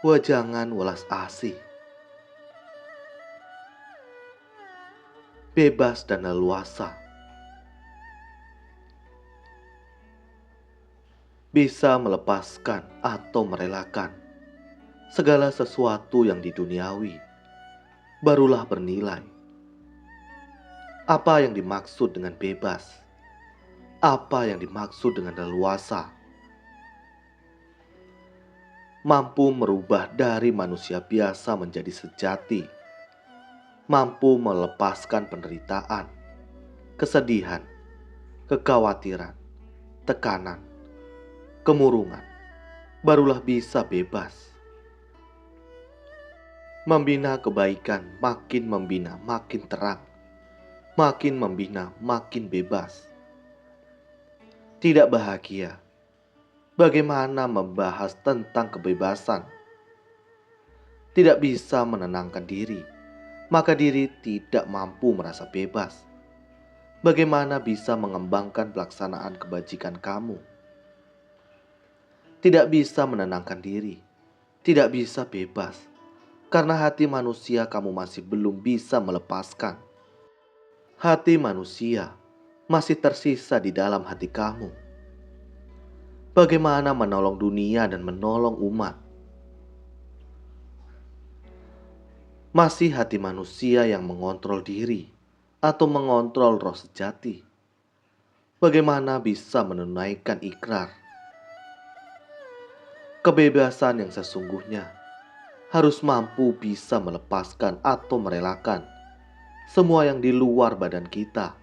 Wejangan welas asih, bebas dan leluasa, bisa melepaskan atau merelakan segala sesuatu yang di duniawi, barulah bernilai. Apa yang dimaksud dengan bebas? Apa yang dimaksud dengan leluasa? Mampu merubah dari manusia biasa menjadi sejati, mampu melepaskan penderitaan, kesedihan, kekhawatiran, tekanan, kemurungan, barulah bisa bebas. Membina kebaikan makin membina makin terang, makin membina makin bebas. Tidak bahagia, bagaimana membahas tentang kebebasan? Tidak bisa menenangkan diri, maka diri tidak mampu merasa bebas. Bagaimana bisa mengembangkan pelaksanaan kebajikan kamu? Tidak bisa menenangkan diri, tidak bisa bebas, karena hati manusia kamu masih belum bisa melepaskan. Hati manusia masih tersisa di dalam hati kamu. Bagaimana menolong dunia dan menolong umat? Masih hati manusia yang mengontrol diri atau mengontrol roh sejati. Bagaimana bisa menunaikan ikrar? Kebebasan yang sesungguhnya harus mampu bisa melepaskan atau merelakan semua yang di luar badan kita.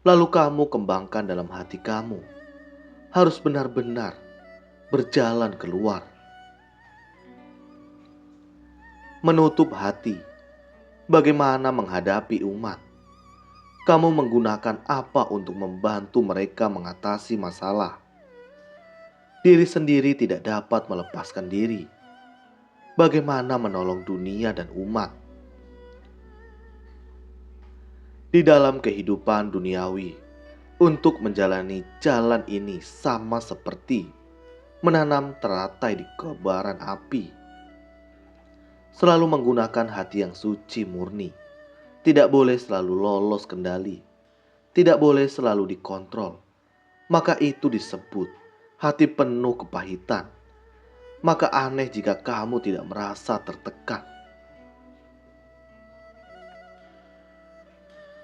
Lalu kamu kembangkan dalam hati kamu. Harus benar-benar berjalan keluar. Menutup hati. Bagaimana menghadapi umat? Kamu menggunakan apa untuk membantu mereka mengatasi masalah? Diri sendiri tidak dapat melepaskan diri. Bagaimana menolong dunia dan umat? Di dalam kehidupan duniawi, untuk menjalani jalan ini sama seperti menanam teratai di kobaran api. Selalu menggunakan hati yang suci murni. Tidak boleh selalu lolos kendali. Tidak boleh selalu dikontrol. Maka itu disebut hati penuh kepahitan. Maka aneh jika kamu tidak merasa tertekan.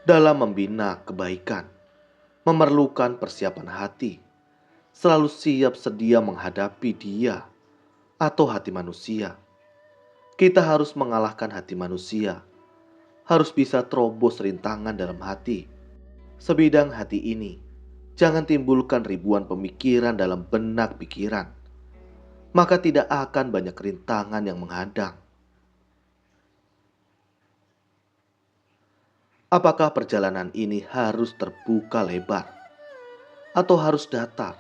Dalam membina kebaikan, memerlukan persiapan hati. Selalu siap sedia menghadapi dia atau hati manusia. Kita harus mengalahkan hati manusia. Harus bisa terobos rintangan dalam hati. Sebidang hati ini, jangan timbulkan ribuan pemikiran dalam benak pikiran. Maka tidak akan banyak rintangan yang menghadang. Apakah perjalanan ini harus terbuka lebar? Atau harus datar?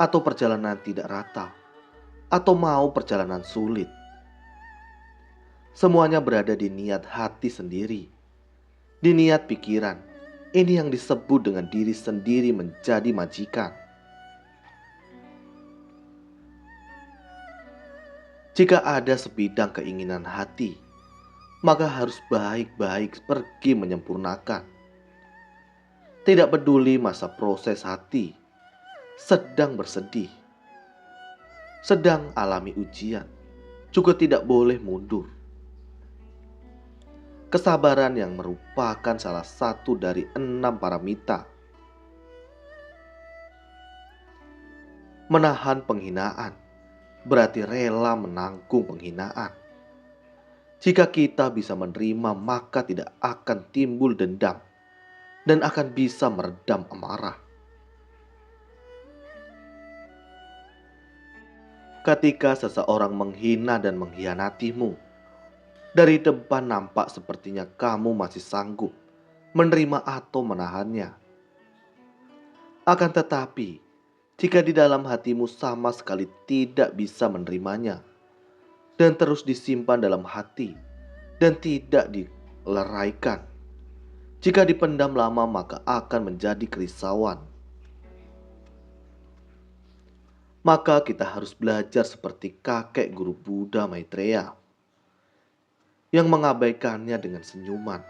Atau perjalanan tidak rata? Atau mau perjalanan sulit? Semuanya berada di niat hati sendiri. Di niat pikiran. Ini yang disebut dengan diri sendiri menjadi majikan. Jika ada sebidang keinginan hati, maka harus baik-baik pergi menyempurnakan. Tidak peduli masa proses hati, sedang bersedih, sedang alami ujian, juga tidak boleh mundur. Kesabaran yang merupakan salah satu dari 6 paramita. Menahan penghinaan berarti rela menanggung penghinaan. Jika kita bisa menerima, maka tidak akan timbul dendam dan akan bisa meredam amarah. Ketika seseorang menghina dan mengkhianatimu, dari depan nampak sepertinya kamu masih sanggup menerima atau menahannya. Akan tetapi, jika di dalam hatimu sama sekali tidak bisa menerimanya, dan terus disimpan dalam hati, dan tidak dileraikan, jika dipendam lama maka akan menjadi kerisauan. maka kita harus belajar seperti kakek guru Buddha Maitreya yang mengabaikannya dengan senyuman.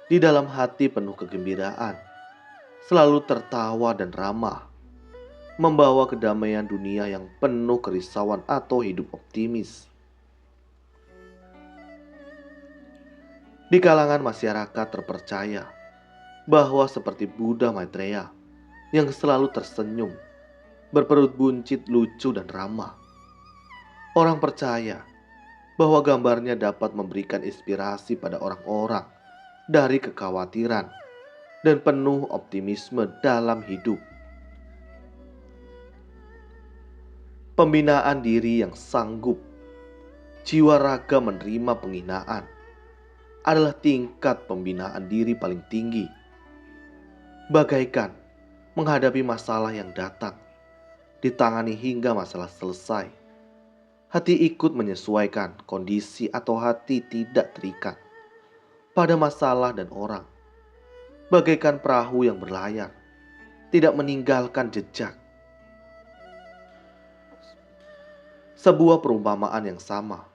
Di dalam hati penuh kegembiraan, selalu tertawa dan ramah, membawa kedamaian dunia yang penuh kerisauan atau hidup optimis. Di kalangan masyarakat terpercaya bahwa seperti Buddha Maitreya yang selalu tersenyum, berperut buncit, lucu, dan ramah. Orang percaya bahwa gambarnya dapat memberikan inspirasi pada orang-orang dari kekhawatiran dan penuh optimisme dalam hidup. Pembinaan diri yang sanggup, jiwa raga menerima penghinaan adalah tingkat pembinaan diri paling tinggi. Bagaikan menghadapi masalah yang datang, ditangani hingga masalah selesai. Hati ikut menyesuaikan kondisi atau hati tidak terikat pada masalah dan orang. Bagaikan perahu yang berlayar, tidak meninggalkan jejak. Sebuah perumpamaan yang sama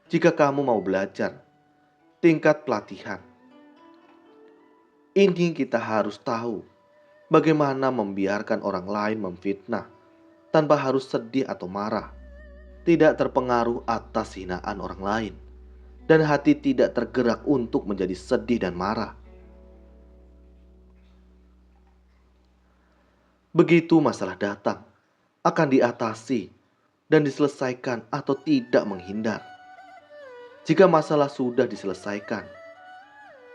jika kamu mau belajar tingkat pelatihan. Ini kita harus tahu bagaimana membiarkan orang lain memfitnah tanpa harus sedih atau marah. Tidak terpengaruh atas hinaan orang lain, dan hati tidak tergerak untuk menjadi sedih dan marah. Begitu masalah datang, akan diatasi dan diselesaikan atau tidak menghindar. Jika masalah sudah diselesaikan,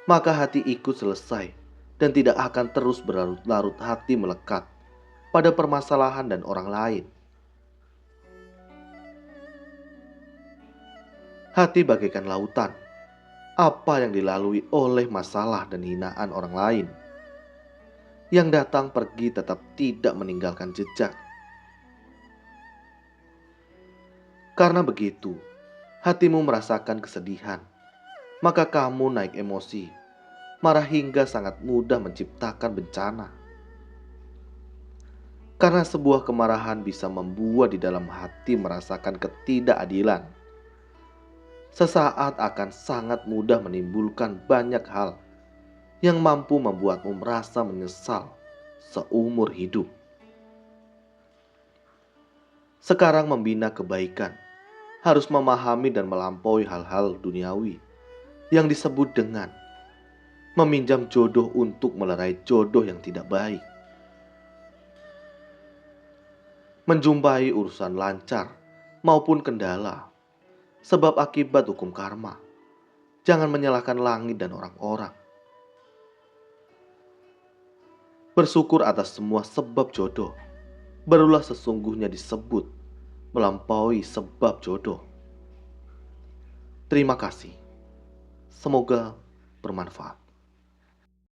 maka hati ikut selesai dan tidak akan terus berlarut-larut hati melekat pada permasalahan dan orang lain. Hati bagaikan lautan, apa yang dilalui oleh masalah dan hinaan orang lain. Yang datang pergi tetap tidak meninggalkan jejak. Karena begitu, hatimu merasakan kesedihan, maka kamu naik emosi, marah hingga sangat mudah menciptakan bencana. Karena sebuah kemarahan bisa membuat di dalam hati merasakan ketidakadilan. Sesaat akan sangat mudah menimbulkan banyak hal yang mampu membuatmu merasa menyesal seumur hidup. Sekarang membina kebaikan harus memahami dan melampaui hal-hal duniawi yang disebut dengan meminjam jodoh untuk melerai jodoh yang tidak baik. Menjumpai urusan lancar maupun kendala, sebab akibat hukum karma. Jangan menyalahkan langit dan orang-orang. Bersyukur atas semua sebab jodoh, barulah sesungguhnya disebut melampaui sebab jodoh. Terima kasih. Semoga bermanfaat.